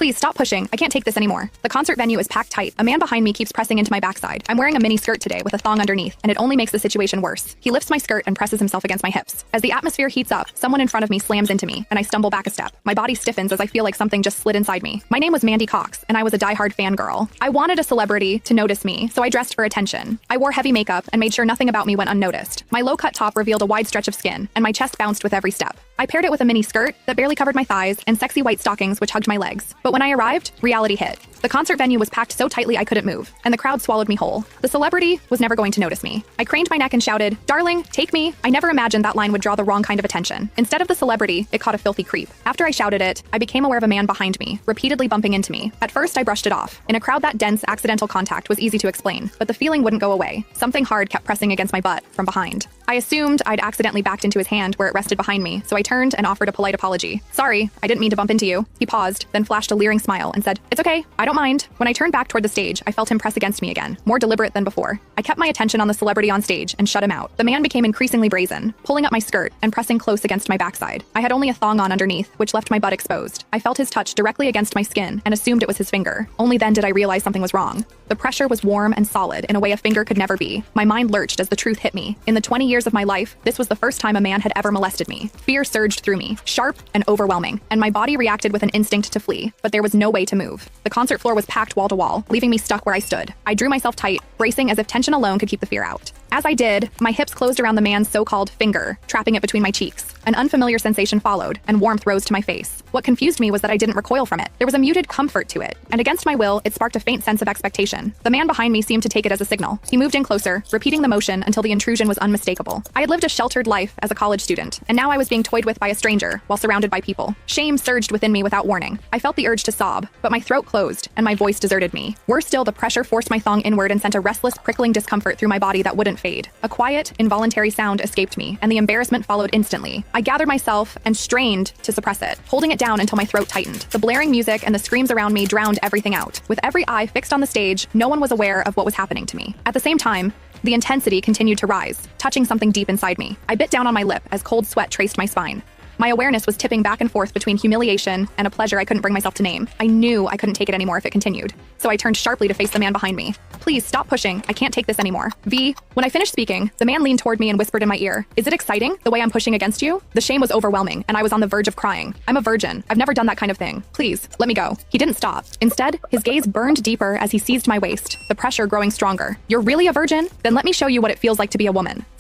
Please stop pushing. I can't take this anymore. The concert venue is packed tight. A man behind me keeps pressing into my backside. I'm wearing a mini skirt today with a thong underneath, and it only makes the situation worse. He lifts my skirt and presses himself against my hips. As the atmosphere heats up, someone in front of me slams into me, and I stumble back a step. My body stiffens as I feel like something just slid inside me. My name was Mandy Cox, and I was a diehard fangirl. I wanted a celebrity to notice me, so I dressed for attention. I wore heavy makeup and made sure nothing about me went unnoticed. My low-cut top revealed a wide stretch of skin, and my chest bounced with every step. I paired it with a mini skirt that barely covered my thighs and sexy white stockings which hugged my legs. But when I arrived, reality hit. The concert venue was packed so tightly I couldn't move, and the crowd swallowed me whole. The celebrity was never going to notice me. I craned my neck and shouted, "Darling, take me." I never imagined that line would draw the wrong kind of attention. Instead of the celebrity, it caught a filthy creep. After I shouted it, I became aware of a man behind me, repeatedly bumping into me. At first, I brushed it off. In a crowd that dense, accidental contact was easy to explain, but the feeling wouldn't go away. Something hard kept pressing against my butt from behind. I assumed I'd accidentally backed into his hand where it rested behind me, so I turned and offered a polite apology. "Sorry, I didn't mean to bump into you." He paused, then flashed a leering smile and said, "It's okay, I don't mind." When I turned back toward the stage, I felt him press against me again, more deliberate than before. I kept my attention on the celebrity on stage and shut him out. The man became increasingly brazen, pulling up my skirt and pressing close against my backside. I had only a thong on underneath, which left my butt exposed. I felt his touch directly against my skin and assumed it was his finger. Only then did I realize something was wrong. The pressure was warm and solid in a way a finger could never be. My mind lurched as the truth hit me. In the 20 years of my life, this was the first time a man had ever molested me. Fear surged through me, sharp and overwhelming, and my body reacted with an instinct to flee, but there was no way to move. The concert floor was packed wall to wall, leaving me stuck where I stood. I drew myself tight, bracing as if tension alone could keep the fear out. As I did, my hips closed around the man's so-called finger, trapping it between my cheeks. An unfamiliar sensation followed, and warmth rose to my face. What confused me was that I didn't recoil from it. There was a muted comfort to it, and against my will, it sparked a faint sense of expectation. The man behind me seemed to take it as a signal. He moved in closer, repeating the motion until the intrusion was unmistakable. I had lived a sheltered life as a college student, and now I was being toyed with by a stranger while surrounded by people. Shame surged within me without warning. I felt the urge to sob, but my throat closed, and my voice deserted me. Worse still, the pressure forced my thong inward and sent a restless, prickling discomfort through my body that wouldn't fade. A quiet, involuntary sound escaped me, and the embarrassment followed instantly. I gathered myself and strained to suppress it, holding it down until my throat tightened. The blaring music and the screams around me drowned everything out. With every eye fixed on the stage, no one was aware of what was happening to me. At the same time, the intensity continued to rise, touching something deep inside me. I bit down on my lip as cold sweat traced my spine. My awareness was tipping back and forth between humiliation and a pleasure I couldn't bring myself to name. I knew I couldn't take it anymore if it continued, so I turned sharply to face the man behind me. "Please stop pushing. I can't take this anymore." When I finished speaking, the man leaned toward me and whispered in my ear, "Is it exciting, the way I'm pushing against you?" The shame was overwhelming, and I was on the verge of crying. "I'm a virgin. I've never done that kind of thing. Please, let me go." He didn't stop. Instead, his gaze burned deeper as he seized my waist, the pressure growing stronger. "You're really a virgin? Then let me show you what it feels like to be a woman."